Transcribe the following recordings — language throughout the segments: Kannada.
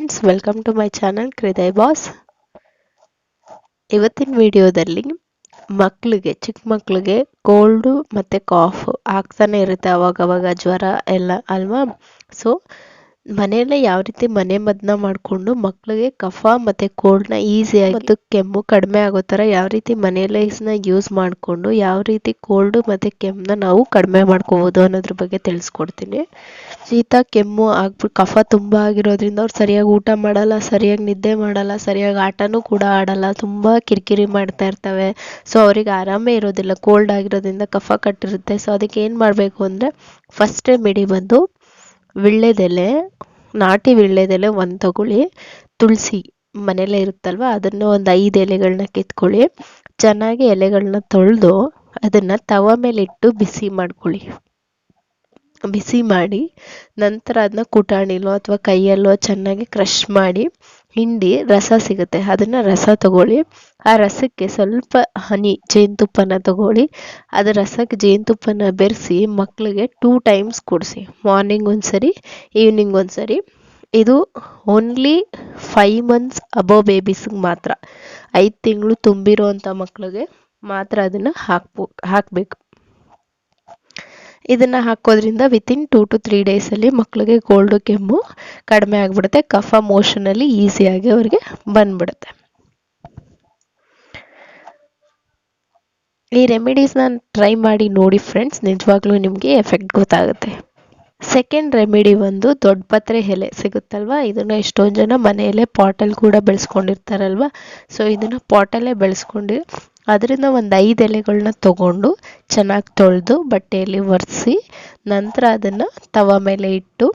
Friends, welcome to my channel kridayboss. ಇವತ್ತಿನ ವಿಡಿಯೋದಲ್ಲಿ ಚಿಕ್ಕ ಮಕ್ಕಳಿಗೆ ಕೋಲ್ಡು ಮತ್ತು ಕಾಫು ಆಗ್ತಾನೆ ಇರುತ್ತೆ, ಅವಾಗವಾಗ ಜ್ವರ ಎಲ್ಲ ಅಲ್ವಾ. ಸೊ ಮನೆಯಲ್ಲೇ ಯಾವ ರೀತಿ ಮನೆ ಮದ್ದನ್ನ ಮಾಡಿಕೊಂಡು ಮಕ್ಕಳಿಗೆ ಕಫ ಮತ್ತು ಕೋಲ್ಡ್ನ ಈಸಿಯಾಗಿ ಮತ್ತು ಕೆಮ್ಮು ಕಡಿಮೆ ಆಗೋ ಥರ ಯಾವ ರೀತಿ ಮನೆಯಲ್ಲೇ ಇದನ್ನ ಯೂಸ್ ಮಾಡಿಕೊಂಡು ಯಾವ ರೀತಿ ಕೋಲ್ಡು ಮತ್ತು ಕೆಮ್ಮನ್ನ ನಾವು ಕಡಿಮೆ ಮಾಡ್ಕೋಬೋದು ಅನ್ನೋದ್ರ ಬಗ್ಗೆ ತಿಳಿಸ್ಕೊಡ್ತೀನಿ. ಶೀತ ಕೆಮ್ಮು ಆಗ್ಬಿಟ್ಟು ಕಫ ತುಂಬ ಆಗಿರೋದ್ರಿಂದ ಅವ್ರು ಸರಿಯಾಗಿ ಊಟ ಮಾಡಲ್ಲ, ಸರಿಯಾಗಿ ನಿದ್ದೆ ಮಾಡಲ್ಲ, ಸರಿಯಾಗಿ ಆಟನೂ ಕೂಡ ಆಡಲ್ಲ, ತುಂಬ ಕಿರಿಕಿರಿ ಮಾಡ್ತಾ ಇರ್ತವೆ. ಸೊ ಅವ್ರಿಗೆ ಆರಾಮೇ ಇರೋದಿಲ್ಲ, ಕೋಲ್ಡ್ ಆಗಿರೋದ್ರಿಂದ ಕಫ ಕಟ್ಟಿರುತ್ತೆ. ಸೊ ಅದಕ್ಕೆ ಏನು ಮಾಡಬೇಕು ಅಂದರೆ ಫಸ್ಟ್ ರೆಮಿಡಿ ಬಂದು ವೀಳ್ಯದೆಲೆ, ನಾಟಿ ವೀಳ್ಯದೆಲೆ ಒಂದು ತಗೊಳ್ಳಿ. ತುಳಸಿ ಮನೇಲೇ ಇರುತ್ತಲ್ವ, ಅದನ್ನು ಒಂದು 5 ಎಲೆಗಳನ್ನ ಕಿತ್ಕೊಳ್ಳಿ. ಚೆನ್ನಾಗಿ ಎಲೆಗಳನ್ನ ತೊಳೆದು ಅದನ್ನು ತವ ಮೇಲೆ ಇಟ್ಟು ಬಿಸಿ ಮಾಡ್ಕೊಳ್ಳಿ. ಬಿಸಿ ಮಾಡಿ ನಂತರ ಅದನ್ನ ಕುಟಾಣಿಲೋ ಅಥವಾ ಕೈಯಲ್ಲೋ ಚೆನ್ನಾಗಿ ಕ್ರಷ್ ಮಾಡಿ ಹಿಂಡಿ ರಸ ಸಿಗುತ್ತೆ, ಅದನ್ನು ರಸ ತಗೊಳ್ಳಿ. ಆ ರಸಕ್ಕೆ ಸ್ವಲ್ಪ ಜೇನುತುಪ್ಪನ ತಗೊಳ್ಳಿ. ಅದು ರಸಕ್ಕೆ ಜೇನುತುಪ್ಪನ ಬೆರೆಸಿ ಮಕ್ಕಳಿಗೆ 2 ಟೈಮ್ಸ್ ಕೊಡಿಸಿ, ಮಾರ್ನಿಂಗ್ ಒಂದ್ಸರಿ, ಈವ್ನಿಂಗ್ ಒಂದ್ಸರಿ. ಇದು ಓನ್ಲಿ 5 ಮಂತ್ಸ್ ಅಬೋ ಬೇಬೀಸ್ಗೆ ಮಾತ್ರ, 5 ತಿಂಗಳು ತುಂಬಿರೋ ಅಂಥ ಮಕ್ಕಳಿಗೆ ಮಾತ್ರ ಅದನ್ನು ಹಾಕಬೇಕು. ಇದನ್ನು ಹಾಕೋದ್ರಿಂದ ವಿತಿನ್ 2 to 3 ಡೇಸಲ್ಲಿ ಮಕ್ಕಳಿಗೆ ಕೋಲ್ಡು ಕೆಮ್ಮು ಕಡಿಮೆ ಆಗಿಬಿಡುತ್ತೆ, ಕಫ ಮೋಷನಲ್ಲಿ ಈಸಿಯಾಗಿ ಅವ್ರಿಗೆ ಬಂದ್ಬಿಡುತ್ತೆ. ಈ ರೆಮಿಡೀಸ್ನ ಟ್ರೈ ಮಾಡಿ ನೋಡಿ ಫ್ರೆಂಡ್ಸ್, ನಿಜವಾಗ್ಲೂ ನಿಮಗೆ ಎಫೆಕ್ಟ್ ಗೊತ್ತಾಗುತ್ತೆ. ಸೆಕೆಂಡ್ ರೆಮಿಡಿ ಒಂದು ದೊಡ್ಡ ಪತ್ರೆ ಎಲೆ ಸಿಗುತ್ತಲ್ವ, ಇದನ್ನು ಎಷ್ಟೊಂದು ಜನ ಮನೆಯಲ್ಲೇ ಪಾಟಲ್ಲಿ ಕೂಡ ಬೆಳೆಸ್ಕೊಂಡಿರ್ತಾರಲ್ವ. ಸೊ ಇದನ್ನು ಪಾಟಲ್ಲೇ ಬೆಳೆಸ್ಕೊಂಡು ಅದರಿಂದ ಒಂದು 5 ಎಲೆಗಳನ್ನ ತಗೊಂಡು ಚೆನ್ನಾಗಿ ತೊಳೆದು ಬಟ್ಟೆಯಲ್ಲಿ ಒರೆಸಿ ನಂತರ ಅದನ್ನು ತವ ಮೇಲೆ ಇಟ್ಟು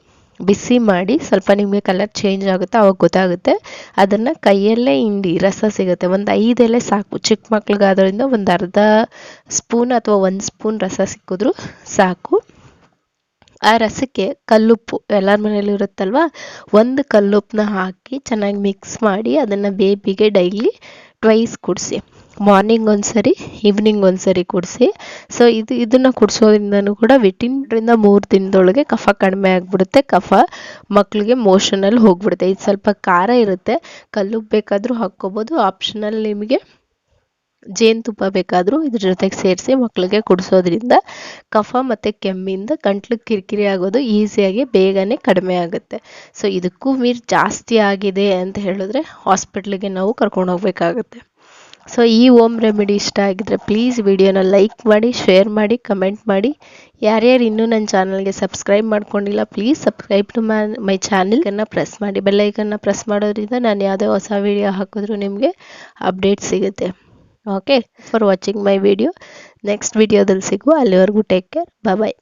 ಬಿಸಿ ಮಾಡಿ, ಸ್ವಲ್ಪ ನಿಮಗೆ ಕಲರ್ ಚೇಂಜ್ ಆಗುತ್ತೆ ಅವಾಗ ಗೊತ್ತಾಗುತ್ತೆ. ಅದನ್ನು ಕೈಯಲ್ಲೇ ಹಿಂಡಿ ರಸ ಸಿಗುತ್ತೆ, ಒಂದು 5 ಎಲೆ ಸಾಕು. ಚಿಕ್ಕ ಮಕ್ಳಿಗಾದ್ರಿಂದ ಒಂದು ಅರ್ಧ ಸ್ಪೂನ್ ಅಥವಾ 1 ಸ್ಪೂನ್ ರಸ ಸಿಕ್ಕಿದ್ರೂ ಸಾಕು. ಆ ರಸಕ್ಕೆ ಕಲ್ಲುಪ್ಪು ಎಲ್ಲರ ಮನೇಲಿ ಇರುತ್ತಲ್ವ, 1 ಕಲ್ಲುಪ್ಪನ್ನ ಹಾಕಿ ಚೆನ್ನಾಗಿ ಮಿಕ್ಸ್ ಮಾಡಿ ಅದನ್ನು ಬೇಬಿಗೆ ಡೈಲಿ 2 ಕುಡಿಸಿ, ಮಾರ್ನಿಂಗ್ ಒಂದ್ಸರಿ, ಈವ್ನಿಂಗ್ ಒಂದ್ಸರಿ ಕುಡಿಸಿ. ಸೊ ಇದನ್ನು ಕುಡಿಸೋದ್ರಿಂದನೂ ಕೂಡ ವಿತಿನ್ 3 ದಿನದೊಳಗೆ ಕಫ ಕಡಿಮೆ ಆಗಿಬಿಡುತ್ತೆ, ಕಫ ಮಕ್ಕಳಿಗೆ ಮೋಷನಲ್ಲಿ ಹೋಗ್ಬಿಡುತ್ತೆ. ಇದು ಸ್ವಲ್ಪ ಖಾರ ಇರುತ್ತೆ, ಕಲ್ಲುಪ್ಪು ಬೇಕಾದರೂ ಹಾಕ್ಕೋಬೋದು, ಆಪ್ಷನಲ್. ನಿಮಗೆ ಜೇನುತುಪ್ಪ ಬೇಕಾದರೂ ಇದ್ರ ಜೊತೆಗೆ ಸೇರಿಸಿ ಮಕ್ಕಳಿಗೆ ಕುಡಿಸೋದ್ರಿಂದ ಕಫ ಮತ್ತು ಕೆಮ್ಮಿಂದ ಗಂಟ್ಲು ಕಿರಿಕಿರಿ ಆಗೋದು ಈಸಿಯಾಗಿ ಬೇಗನೆ ಕಡಿಮೆ ಆಗುತ್ತೆ. ಸೊ ಇದಕ್ಕೂ ಮೀರಿ ಜಾಸ್ತಿ ಆಗಿದೆ ಅಂತ ಹೇಳಿದ್ರೆ ಹಾಸ್ಪಿಟ್ಲಿಗೆ ನಾವು ಕರ್ಕೊಂಡು ಹೋಗ್ಬೇಕಾಗುತ್ತೆ. ಸೊ ಈ ಹೋಮ್ ರೆಮಿಡಿ ಇಷ್ಟ ಆಗಿದ್ರೆ ಪ್ಲೀಸ್ ವಿಡಿಯೋನ ಲೈಕ್ ಮಾಡಿ, ಶೇರ್ ಮಾಡಿ, ಕಮೆಂಟ್ ಮಾಡಿ. ಯಾರ್ಯಾರು ಇನ್ನೂ ನನ್ನ ಚಾನಲ್ಗೆ ಸಬ್ಸ್ಕ್ರೈಬ್ ಮಾಡ್ಕೊಂಡಿಲ್ಲ ಪ್ಲೀಸ್ ಸಬ್ಸ್ಕ್ರೈಬ್ ಟು ಮೈ ಚಾನಲ್ಗನ್ನು ಪ್ರೆಸ್ ಮಾಡಿ. ಬೆಲ್ಲೈಕನ್ನ ಪ್ರೆಸ್ ಮಾಡೋದ್ರಿಂದ ನಾನು ಯಾವುದೇ ಹೊಸ ವಿಡಿಯೋ ಹಾಕಿದ್ರೂ ನಿಮಗೆ ಅಪ್ಡೇಟ್ ಸಿಗುತ್ತೆ. Okay, for watching my video. Next ವಿಡಿಯೋದಲ್ಲಿ ಸಿಗುವ, ಅಲ್ಲಿವರೆಗೂ ಟೇಕ್ ಕೇರ್, ಬಾಯ್.